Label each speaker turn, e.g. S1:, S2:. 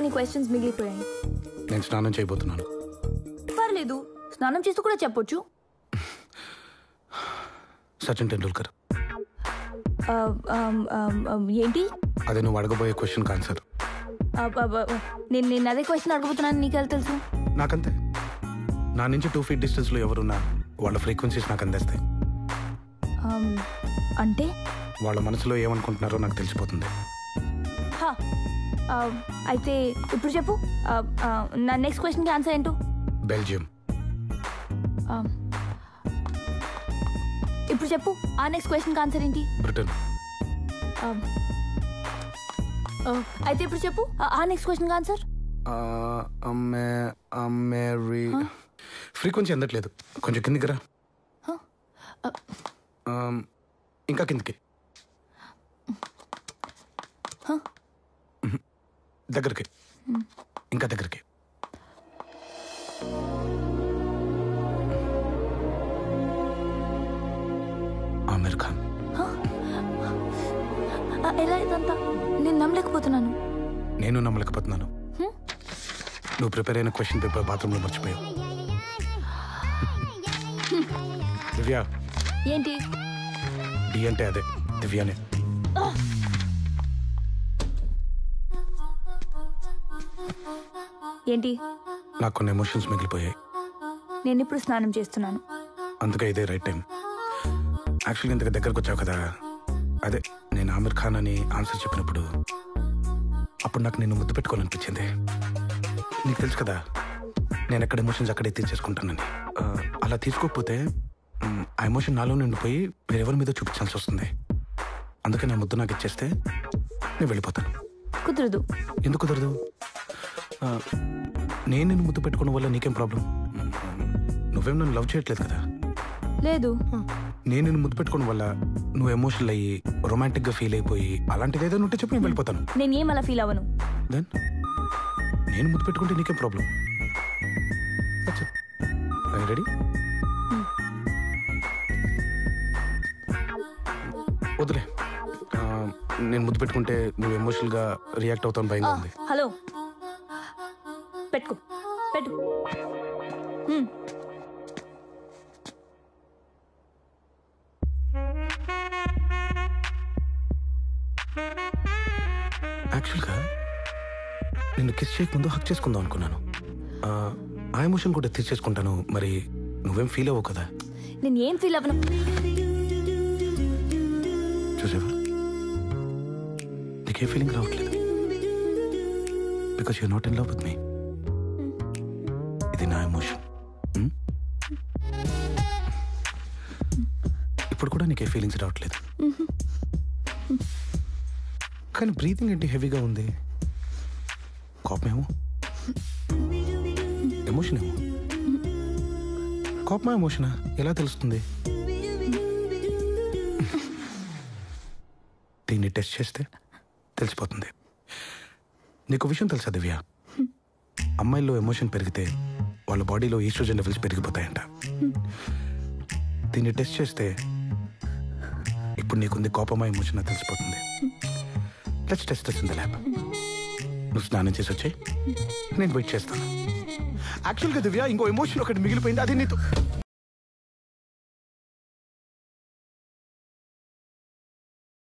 S1: కొన్ని క్వశ్చన్స్ మిగిలిపోయాయి.
S2: నేను స్నానం చేయబోతున్నాను.
S1: పర్లేదు, స్నానం చేస్తూ కూడా చెప్పొచ్చు.
S2: సచిన్ టెండూల్కర్.
S1: ఏంటి?
S2: అదే నువ్వు అడగబోయే క్వశ్చన్ ఆన్సర్.
S1: నేను అదే క్వశ్చన్ అడగబోతున్నాను. నీకెలా తెలుసు?
S2: నాకంతే. నా నుంచి 2 feet డిస్టెన్స్లో ఎవరున్నా వాళ్ళ ఫ్రీక్వెన్సీస్ నాకు అందేస్తాయి.
S1: అంటే
S2: వాళ్ళ మనసులో ఏమనుకుంటున్నారో నాకు తెలిసిపోతుంది.
S1: అయితే ఇప్పుడు చెప్పు, నా నెక్స్ట్ క్వశ్చన్కి ఆన్సర్ ఏంటో?
S2: బెల్జియం.
S1: ఇప్పుడు చెప్పు, ఆ నెక్స్ట్ క్వశ్చన్కి ఆన్సర్ ఏంటి?
S2: బ్రిటన్.
S1: అయితే ఇప్పుడు చెప్పు, ఆ నెక్స్ట్ క్వశ్చన్కి ఆన్సర్?
S2: ఫ్రీక్వెన్సీ అందట్లేదు, కొంచెం కిందికి రా. ఇంకా కిందికి, దగ్గరికి, ఇంకా దగ్గరికి. ఆమిర్ ఖాన్.
S1: ఎలా ఇదంతా? నేను నమ్మలేకపోతున్నాను.
S2: నేను నమ్మలేకపోతున్నాను. నువ్వు ప్రిపేర్ అయిన క్వశ్చన్ పేపర్ బాత్రూంలో మర్చిపోయావు. దివ్య.
S1: ఏంటి?
S2: డి అంటే అదే, దివ్యానే.
S1: ఏంటి?
S2: నాకు కొన్ని ఎమోషన్స్ మిగిలిపోయాయి.
S1: నేను ఇప్పుడు స్నానం చేస్తున్నాను.
S2: అందుకే ఇదే రైట్ టైం. యాక్చువల్గా ఇంతకు దగ్గరకు వచ్చావు కదా, అదే నేను ఆమిర్ ఖాన్ అని ఆన్సర్ చెప్పినప్పుడు అప్పుడు నాకు నేను ముద్దు పెట్టుకోవాలనిపించింది. నీకు తెలుసు కదా, నేను ఎక్కడ ఎమోషన్స్ అక్కడే తీర్చేసుకుంటానని. అలా తీసుకోకపోతే ఆ ఎమోషన్ నాలో నిండిపోయి వేరెవరి మీద చూపించాల్సి వస్తుంది. అందుకే నా ముద్దు నాకు ఇచ్చేస్తే నేను వెళ్ళిపోతాను.
S1: కుదరదు.
S2: ఎందుకు కుదరదు? నేను నిన్ను ముద్దు పెట్టుకోవడం వల్ల నీకేం ప్రాబ్లం? నువ్వేం నన్ను లవ్ చేయట్లేదు కదా.
S1: లేదు.
S2: నేను నిన్ను ముద్దు పెట్టుకోవడం వల్ల నువ్వు ఎమోషనల్ అయ్యి రొమాంటిక్ గా ఫీల్ అయిపోయి అలాంటిది ఏదైనా ఉంటే చెప్పి నేను వెళ్ళిపోతాను.
S1: నేను ఏం అలా ఫీల్ అవ్వను.
S2: దెన్ నేను ముద్దు పెట్టుకుంటే నీకేం ప్రాబ్లం? రెడీ? వదిలే. నేను ముద్దు పెట్టుకుంటే నువ్వు ఎమోషనల్ గా రియాక్ట్ అవుతాను, భయంగా ఉంది.
S1: హలో, పెట్టుకో, పెట్టు.
S2: యాక్చువల్గా నిన్ను కిస్ చేయకముందు హక్ చేసుకుందాం అనుకున్నాను. ఆ ఎమోషన్ కూడా తీర్చేసుకుంటాను. మరి నువ్వేం ఫీల్ అవ్వవు కదా?
S1: నేను ఏం ఫీల్ అవ్వను.
S2: చూసావా, నీకే ఫీలింగ్ రావట్లేదు. Because you're not in love with me. ఇది నా ఎమోషన్. ఇప్పుడు కూడా నీకే ఫీలింగ్స్ రావట్లేదు. కానీ బ్రీతింగ్ ఏంటి హెవీగా ఉంది? కోపమేమో, ఎమోషన్ ఏమో. కోపమా ఎమోషనా ఎలా తెలుస్తుంది? దీన్ని టెస్ట్ చేస్తే తెలిసిపోతుంది. నీకు విషయం తెలుసా దివ్య? అమ్మాయిల్లో ఎమోషన్ పెరిగితే వాళ్ళ బాడీలో ఈస్ట్రోజన్ లెవెల్స్ పెరిగిపోతాయంట. దీన్ని టెస్ట్ చేస్తే ఇప్పుడు నీకుంది కోపమా ఎమోషనా తెలిసిపోతుంది. Let's test this in the lab. నువ్వు స్నానం చేసి వచ్చాయి, నేను వెయిట్ చేస్తాను. యాక్చువల్గా దివ్య, ఇంకో ఎమోషన్ ఒకటి మిగిలిపోయింది, అది నీతో.